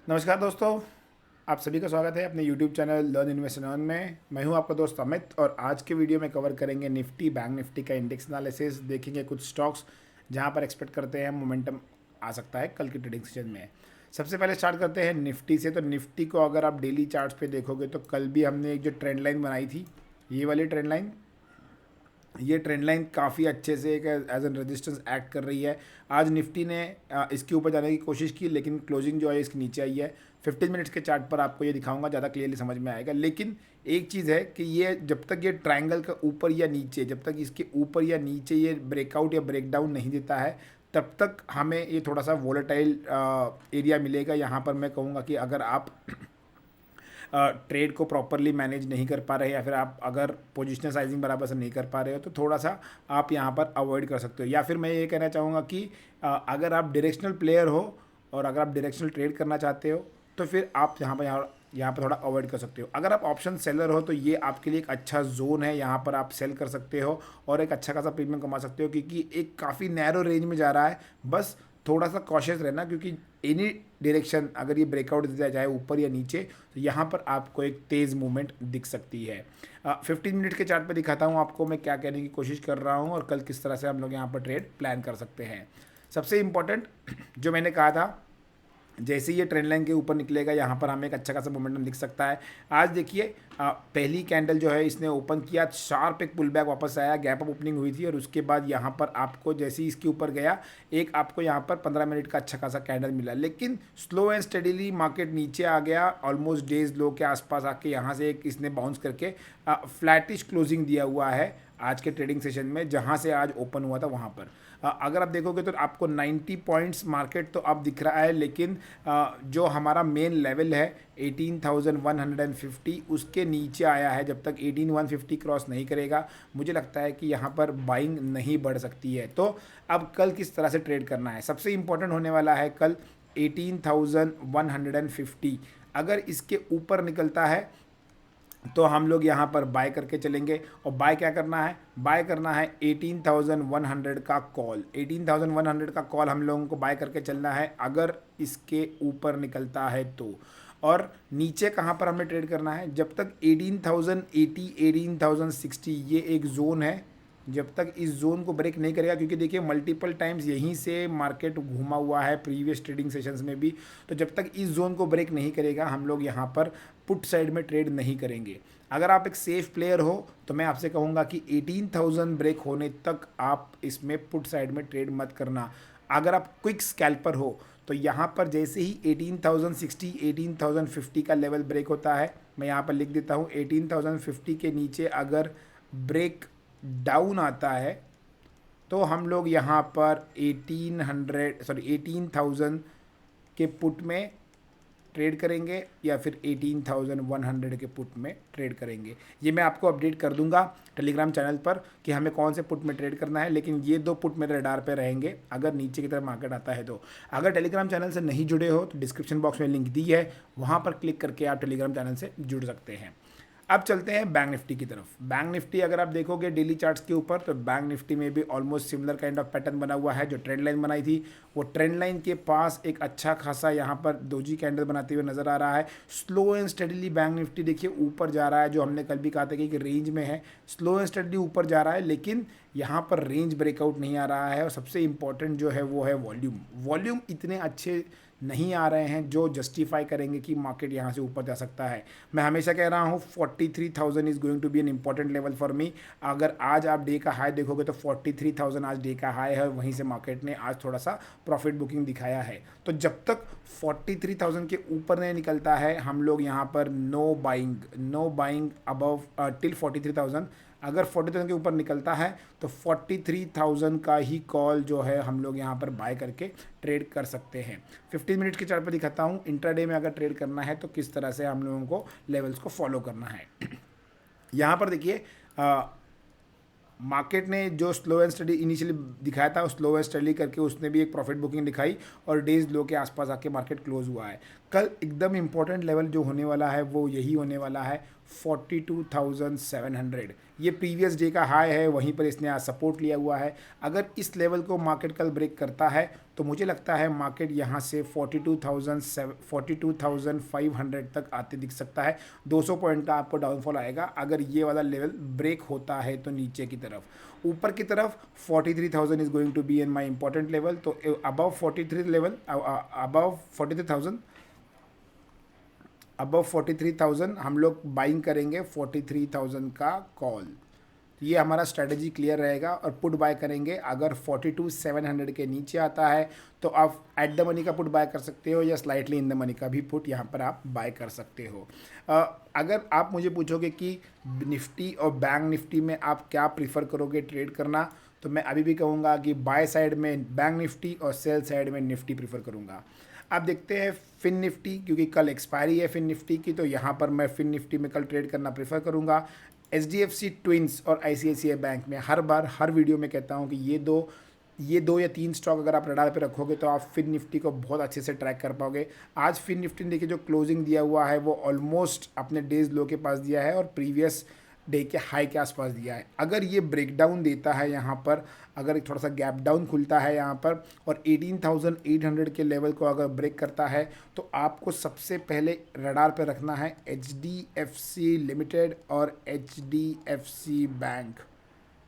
नमस्कार दोस्तों, आप सभी का स्वागत है अपने YouTube channel learn invest and earn में। मैं हूं आपका दोस्त अमित और आज के वीडियो में कवर करेंगे निफ्टी बैंक निफ्टी का इंडेक्स एनालिसिस। देखेंगे कुछ स्टॉक्स जहां पर एक्सपेक्ट करते हैं मोमेंटम आ सकता है कल की ट्रेडिंग सेशन में। सबसे पहले स्टार्ट करते हैं निफ्टी से। तो निफ्टी को अगर आप डेली चार्ट्स पे देखोगे तो कल भी हमने एक जो ट्रेंड लाइन बनाई थी, ये वाली ट्रेंड लाइन, ये ट्रेंड लाइन काफ़ी अच्छे से एक एज एन रेजिस्टेंस एक्ट कर रही है। आज निफ्टी ने इसके ऊपर जाने की कोशिश की लेकिन क्लोजिंग जो है इसके नीचे आई है। 15 मिनट्स के चार्ट पर आपको ये दिखाऊंगा, ज़्यादा क्लियरली समझ में आएगा। लेकिन एक चीज़ है कि ये जब तक ये ट्रायंगल का ऊपर या नीचे, जब तक इसके ऊपर या नीचे ये ब्रेकआउट या ब्रेकडाउन नहीं देता है तब तक हमें ये थोड़ा सा वोलेटाइल एरिया मिलेगा। यहाँ पर मैं कहूँगा कि अगर आप ट्रेड को प्रॉपरली मैनेज नहीं कर पा रहे या फिर आप अगर पोजिशनल साइजिंग बराबर से नहीं कर पा रहे हो तो थोड़ा सा आप यहाँ पर अवॉइड कर सकते हो। या फिर मैं ये कहना चाहूँगा कि अगर आप डायरेक्शनल प्लेयर हो और अगर आप डायरेक्शनल ट्रेड करना चाहते हो तो फिर आप यहाँ पर थोड़ा अवॉइड कर सकते हो। अगर आप ऑप्शन सेलर हो तो ये आपके लिए एक अच्छा जोन है, यहाँ पर आप सेल कर सकते हो और एक अच्छा खासा प्रीमियम कमा सकते हो क्योंकि एक काफ़ी नैरो रेंज में जा रहा है। बस थोड़ा सा कॉशियस रहना क्योंकि एनी डायरेक्शन अगर ये ब्रेकआउट दिया जाए ऊपर या नीचे तो यहाँ पर आपको एक तेज़ मूवमेंट दिख सकती है। 15 मिनट के चार्ट पे दिखाता हूँ आपको मैं क्या कहने की कोशिश कर रहा हूँ और कल किस तरह से हम लोग यहाँ पर ट्रेड प्लान कर सकते हैं। सबसे इम्पॉर्टेंट जो मैंने कहा था, जैसे ही ये ट्रेंड लाइन के ऊपर निकलेगा यहाँ पर हमें एक अच्छा खासा मोमेंटम दिख सकता है। आज देखिए पहली कैंडल जो है इसने ओपन किया, शार्प एक पुल बैक वापस आया, गैप अप ओपनिंग हुई थी और उसके बाद यहाँ पर आपको जैसे ही इसके ऊपर गया एक आपको यहाँ पर 15 मिनट का अच्छा खासा कैंडल मिला। लेकिन स्लो एंड स्टडीली मार्केट नीचे आ गया, ऑलमोस्ट डेज लो के आसपास आके यहाँ से एक इसने बाउंस करके फ्लैटिश क्लोजिंग दिया हुआ है आज के ट्रेडिंग सेशन में, जहाँ से आज ओपन हुआ था वहाँ पर। अगर आप देखोगे तो आपको 90 पॉइंट्स मार्केट तो अब दिख रहा है लेकिन जो हमारा मेन लेवल है 18,150 उसके नीचे आया है। जब तक 18,150 क्रॉस नहीं करेगा मुझे लगता है कि यहाँ पर बाइंग नहीं बढ़ सकती है। तो अब कल किस तरह से ट्रेड करना है, सबसे इम्पोर्टेंट होने वाला है कल 18,150। अगर इसके ऊपर निकलता है तो हम लोग यहाँ पर बाय करके चलेंगे। और बाय क्या करना है, बाय करना है 18,100 का कॉल। 18,100 का कॉल हम लोगों को बाय करके चलना है अगर इसके ऊपर निकलता है तो। और नीचे कहाँ पर हमें ट्रेड करना है, जब तक 18,080 18,060 ये एक जोन है, जब तक इस जोन को ब्रेक नहीं करेगा, क्योंकि देखिए मल्टीपल टाइम्स यहीं से मार्केट घूमा हुआ है प्रीवियस ट्रेडिंग सेशंस में भी। तो जब तक इस जोन को ब्रेक नहीं करेगा हम लोग यहाँ पर पुट साइड में ट्रेड नहीं करेंगे। अगर आप एक सेफ प्लेयर हो तो मैं आपसे कहूँगा कि 18,000 ब्रेक होने तक आप इसमें पुट साइड में ट्रेड मत करना। अगर आप क्विक स्कैल्पर हो तो यहाँ पर जैसे ही 18,060 18,050 का लेवल ब्रेक होता है, मैं यहाँ पर लिख देता हूँ 18,050 के नीचे अगर ब्रेक डाउन आता है तो हम लोग यहाँ पर 18,000 के पुट में ट्रेड करेंगे या फिर 18,100 के पुट में ट्रेड करेंगे। ये मैं आपको अपडेट कर दूंगा टेलीग्राम चैनल पर कि हमें कौन से पुट में ट्रेड करना है। लेकिन ये दो पुट मेरे रडार पे रहेंगे अगर नीचे की तरफ मार्केट आता है तो। अगर टेलीग्राम चैनल से नहीं जुड़े हो तो डिस्क्रिप्शन बॉक्स में लिंक दी है, वहाँ पर क्लिक करके आप टेलीग्राम चैनल से जुड़ सकते हैं। अब चलते हैं बैंक निफ्टी की तरफ। बैंक निफ्टी अगर आप देखोगे डेली चार्ट्स के ऊपर तो बैंक निफ्टी में भी almost similar kind of pattern बना हुआ है। जो ट्रेंड लाइन बनाई थी वो ट्रेंड लाइन के पास एक अच्छा खासा यहाँ पर दोजी कैंडल बनाते हुए नजर आ रहा है। Slow and steadily bank Nifty देखिए ऊपर जा रहा है, जो हमने कल भी कहा था कि रेंज में है, स्लो एंड स्टडीली ऊपर जा रहा है लेकिन यहाँ पर रेंज ब्रेकआउट नहीं आ रहा है। और सबसे इंपॉर्टेंट जो है वो है वॉल्यूम। वॉल्यूम इतने अच्छे नहीं आ रहे हैं जो जस्टिफाई करेंगे कि मार्केट यहाँ से ऊपर जा सकता है। मैं हमेशा कह रहा हूँ 43,000 is going to be an important level for me. अगर आज आप डे का हाई देखोगे तो 43,000 आज डे का हाई है, वहीं से मार्केट ने आज थोड़ा सा प्रॉफिट बुकिंग दिखाया है। तो जब तक 43,000 के ऊपर नहीं निकलता है हम लोग यहाँ पर नो बाइंग अबव टिल 43,000। अगर 40,000 के ऊपर निकलता है तो 43,000 का ही कॉल जो है हम लोग यहाँ पर बाय करके ट्रेड कर सकते हैं। 15 मिनट के चार्ट पर दिखाता हूँ इंट्राडे में अगर ट्रेड करना है तो किस तरह से हम लोगों को लेवल्स को फॉलो करना है। यहाँ पर देखिए मार्केट ने जो स्लो एंड स्टडी इनिशियली दिखाया था स्लो एंड स्टडी करके उसने भी एक प्रॉफिट बुकिंग दिखाई और डेज लो के आसपास आके मार्केट क्लोज हुआ है। कल एकदम इंपॉर्टेंट लेवल जो होने वाला है वो यही होने वाला है 42,700। ये प्रीवियस डे का हाई है, वहीं पर इसने आज सपोर्ट लिया हुआ है। अगर इस लेवल को मार्केट कल ब्रेक करता है तो मुझे लगता है मार्केट यहाँ से 42,500 तक आते दिख सकता है। 200 पॉइंट का आपको डाउनफॉल आएगा अगर ये वाला लेवल ब्रेक होता है तो नीचे की तरफ। ऊपर की तरफ 43,000 is going to be in my important level. तो अबव 43 लेवल, अबव 43,000, अबव 43,000 हम लोग बाइंग करेंगे 43,000 का कॉल। ये हमारा स्ट्रेटजी क्लियर रहेगा। और पुट बाय करेंगे अगर 42,700 के नीचे आता है तो आप एट द मनी का पुट बाय कर सकते हो या स्लाइटली इन द मनी का भी पुट यहाँ पर आप बाय कर सकते हो। अगर आप मुझे पूछोगे कि निफ्टी और बैंक निफ्टी में आप क्या प्रीफर करोगे ट्रेड करना, तो मैं अभी भी कहूँगा कि बाय साइड में बैंक निफ्टी और सेल साइड में निफ्टी प्रीफर करूँगा। आप देखते हैं फिन निफ्टी, क्योंकि कल एक्सपायरी है फिन निफ्टी की, तो यहाँ पर मैं फिन निफ्टी में कल ट्रेड करना प्रेफर करूँगा। HDFC ट्विंस और ICICI बैंक में हर बार हर वीडियो में कहता हूँ कि ये दो या तीन स्टॉक अगर आप रडार पे रखोगे तो आप फिन निफ्टी को बहुत अच्छे से ट्रैक कर पाओगे। आज फिन निफ्टी ने देखिए जो क्लोजिंग दिया हुआ है वो ऑलमोस्ट अपने डेज लो के पास दिया है और प्रीवियस डे के हाई के आसपास दिया है। अगर ये ब्रेकडाउन देता है यहाँ पर, अगर थोड़ा सा गैप डाउन खुलता है यहाँ पर और 18,800 के लेवल को अगर ब्रेक करता है तो आपको सबसे पहले रडार पे रखना है HDFC लिमिटेड और HDFC बैंक,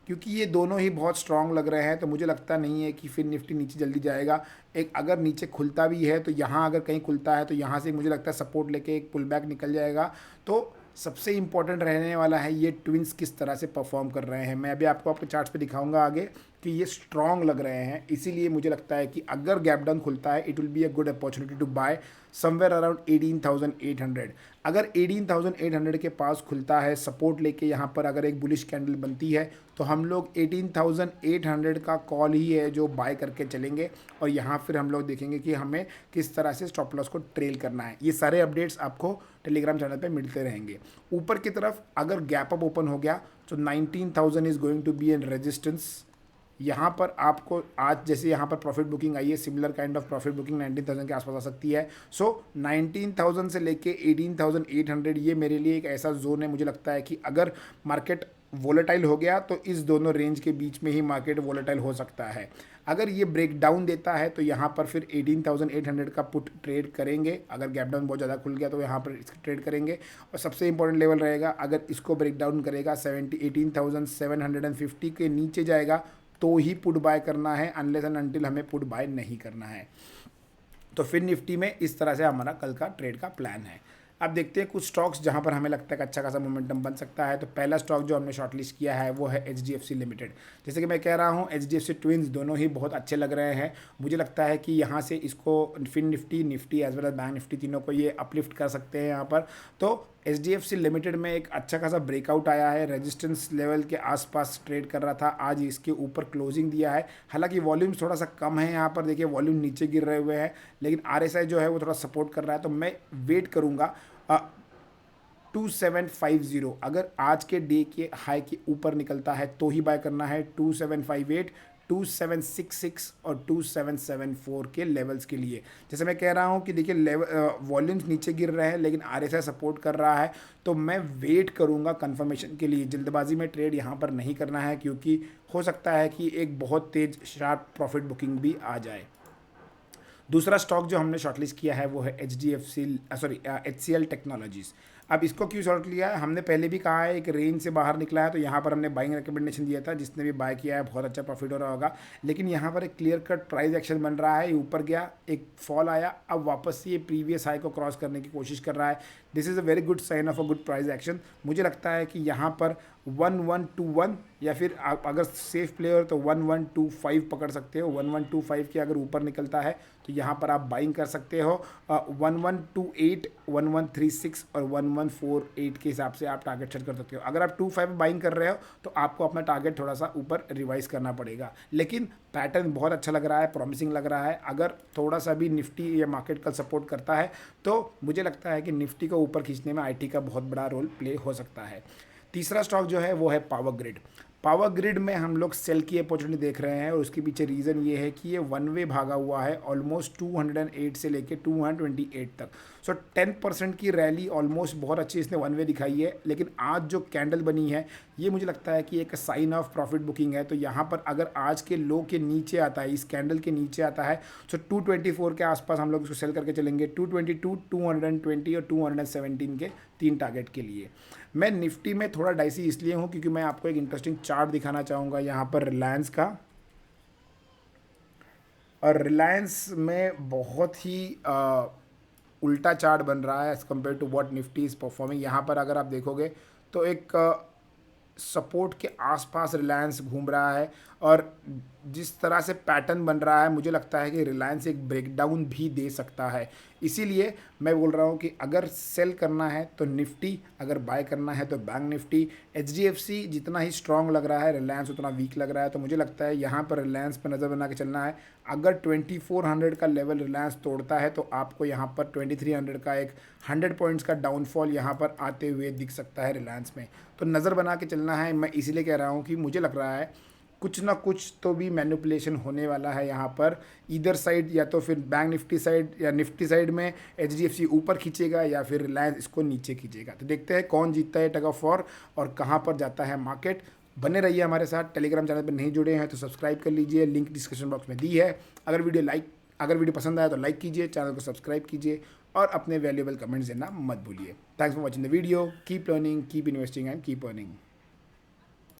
क्योंकि ये दोनों ही बहुत स्ट्रांग लग रहे हैं। तो मुझे लगता नहीं है कि फिर निफ्टी नीचे जल्दी जाएगा। एक अगर नीचे खुलता भी है तो यहाँ अगर कहीं खुलता है तो यहाँ से मुझे लगता है सपोर्ट लेके एक पुल बैक निकल जाएगा। तो सबसे इंपॉर्टेंट रहने वाला है ये ट्विंस किस तरह से परफॉर्म कर रहे हैं। मैं अभी आपको चार्ट्स पे दिखाऊंगा आगे कि ये स्ट्रांग लग रहे हैं, इसीलिए मुझे लगता है कि अगर गैप डाउन खुलता है it will be a good opportunity to buy somewhere around 18,800। अगर 18,800 के पास खुलता है सपोर्ट लेके, यहाँ पर अगर एक बुलिश कैंडल बनती है तो हम लोग 18,800 का कॉल ही है जो बाय करके चलेंगे और यहाँ फिर हम लोग देखेंगे कि हमें किस तरह से स्टॉप लॉस को ट्रेल करना है। ये सारे अपडेट्स आपको टेलीग्राम चैनल पे मिलते रहेंगे। ऊपर की तरफ अगर गैप अप ओपन हो गया तो 19,000 is going to be an resistance. यहाँ पर आपको आज जैसे यहाँ पर प्रॉफिट बुकिंग आई है, similar kind of profit booking 19,000 के आसपास आ सकती है। सो 19,000 से लेके 18,800 ये मेरे लिए एक ऐसा जोन है। मुझे लगता है कि अगर मार्केट वोलेटाइल हो गया तो इस दोनों रेंज के बीच में ही मार्केट वोलेटाइल हो सकता है। अगर ये ब्रेक डाउन देता है तो यहाँ पर फिर 18,800 का पुट ट्रेड करेंगे। अगर गैप डाउन बहुत ज़्यादा खुल गया तो यहाँ पर इसका ट्रेड करेंगे। और सबसे इंपॉर्टेंट लेवल रहेगा अगर इसको ब्रेक डाउन करेगा 18,750 के नीचे जाएगा तो ही पुट बाय करना है, अनलेस एंड अनटिल हमें पुट बाय नहीं करना है। तो फिर निफ्टी में इस तरह से हमारा कल का ट्रेड का प्लान है। अब देखते हैं कुछ स्टॉक्स जहां पर हमें लगता है कि अच्छा खासा मोमेंटम बन सकता है। तो पहला स्टॉक जो हमने शॉर्टलिस्ट किया है वो है HDFC लिमिटेड। जैसे कि मैं कह रहा हूं HDFC ट्विंस दोनों ही बहुत अच्छे लग रहे हैं। मुझे लगता है कि यहां से इसको Fin Nifty as well as Bank Nifty तीनों को ये अपलिफ्ट कर सकते हैं यहाँ पर। तो HDFC लिमिटेड में एक अच्छा खासा ब्रेकआउट आया है, रेजिस्टेंस लेवल के आसपास ट्रेड कर रहा था, आज इसके ऊपर क्लोजिंग दिया है। हालांकि वॉल्यूम्स थोड़ा सा कम है यहाँ पर, देखिए वॉल्यूम नीचे गिर रहे हुए हैं, लेकिन RSI जो है वो थोड़ा सपोर्ट कर रहा है। तो मैं वेट करूँगा 2750 अगर आज के डे के हाई के ऊपर निकलता है तो ही बाय करना है। 2758, 2766 और 2774 के लेवल्स के लिए। जैसे मैं कह रहा हूं कि देखिए लेवल वॉल्यूम्स नीचे गिर रहे हैं लेकिन RSI सपोर्ट कर रहा है, तो मैं वेट करूंगा कंफर्मेशन के लिए। जल्दबाजी में ट्रेड यहां पर नहीं करना है क्योंकि हो सकता है कि एक बहुत तेज शार्प प्रॉफिट बुकिंग भी आ जाए। दूसरा स्टॉक जो हमने शॉर्टलिस्ट किया है वो है HCL टेक्नोलॉजीज़। अब इसको क्यों शॉर्ट लिया है, हमने पहले भी कहा है एक रेंज से बाहर निकला है तो यहाँ पर हमने बाइंग रिकमेंडेशन दिया था। जिसने भी बाय किया है बहुत अच्छा प्रॉफिट हो रहा होगा, लेकिन यहाँ पर एक क्लियर कट प्राइस एक्शन बन रहा है। ये ऊपर गया, एक फॉल आया, अब वापस से ये प्रीवियस हाई को क्रॉस करने की कोशिश कर रहा है। This is a very good sign of a good price action. मुझे लगता है कि यहाँ पर 1121 या फिर आप अगर सेफ प्लेयर तो 1125 पकड़ सकते हो। 1125 के अगर ऊपर निकलता है तो यहाँ पर आप बाइंग कर सकते हो। 1128, 1136 और 1148 के हिसाब से आप टारगेट सेट कर सकते हो। अगर आप 25 बाइंग कर रहे हो तो आपको अपना टारगेट थोड़ा सा ऊपर रिवाइज करना पड़ेगा, लेकिन पैटर्न बहुत अच्छा लग रहा है, प्रॉमिसिंग लग रहा है। अगर थोड़ा सा भी निफ्टी या मार्केट का सपोर्ट करता है तो मुझे लगता है कि निफ्टी को ऊपर खींचने में IT का बहुत बड़ा रोल प्ले हो सकता है। तीसरा स्टॉक जो है वो है पावर ग्रिड। पावर ग्रिड में हम लोग सेल की अपॉर्चुनिटी देख रहे हैं और उसके पीछे रीज़न ये है कि ये वन वे भागा हुआ है ऑलमोस्ट 208 से लेके 228 तक। सो 10% की रैली ऑलमोस्ट बहुत अच्छी इसने वन वे दिखाई है, लेकिन आज जो कैंडल बनी है ये मुझे लगता है कि एक साइन ऑफ प्रॉफिट बुकिंग है। तो यहाँ पर अगर आज के लो के नीचे आता है, इस कैंडल के नीचे आता है, सो 224 के आसपास हम लोग इसको सेल करके चलेंगे, 222, 220 और 217 के 3 टारगेट के लिए। मैं निफ्टी में थोड़ा डाइसी इसलिए हूँ क्योंकि मैं आपको एक इंटरेस्टिंग चार्ट दिखाना चाहूँगा यहाँ पर रिलायंस का। और रिलायंस में बहुत ही उल्टा चार्ट बन रहा है as compare to what Nifty is performing. यहाँ पर अगर आप देखोगे तो एक सपोर्ट के आसपास रिलायंस घूम रहा है और जिस तरह से पैटर्न बन रहा है मुझे लगता है कि रिलायंस एक ब्रेकडाउन भी दे सकता है। इसीलिए मैं बोल रहा हूँ कि अगर सेल करना है तो निफ्टी, अगर बाय करना है तो बैंक निफ्टी। एचडीएफसी जितना ही स्ट्रांग लग रहा है, रिलायंस उतना वीक लग रहा है। तो मुझे लगता है यहाँ पर रिलायंस पर नज़र बना के चलना है। अगर 2400 का लेवल रिलायंस तोड़ता है तो आपको यहाँ पर 2300 का एक 100 पॉइंट्स का डाउनफॉल यहाँ पर आते हुए दिख सकता है रिलायंस में। तो नज़र बना के चलना है। मैं इसीलिए कह रहा हूँ कि मुझे लग रहा है कुछ ना कुछ तो भी मैनिपुलेशन होने वाला है यहाँ पर, इधर साइड, या तो फिर बैंक निफ्टी साइड या निफ्टी साइड में एचडीएफसी ऊपर खींचेगा या फिर रिलायंस इसको नीचे खींचेगा। तो देखते हैं कौन जीतता है टग ऑफ वॉर और कहाँ पर जाता है मार्केट। बने रहिए हमारे साथ। टेलीग्राम चैनल पर नहीं जुड़े हैं तो सब्सक्राइब कर लीजिए, लिंक डिस्क्रिप्शन बॉक्स में दी है। अगर वीडियो पसंद आया तो लाइक कीजिए, चैनल को सब्सक्राइब कीजिए और अपने वैल्यूएबल कमेंट्स देना मत भूलिए। Thanks for watching the video. Keep learning, keep investing and keep earning.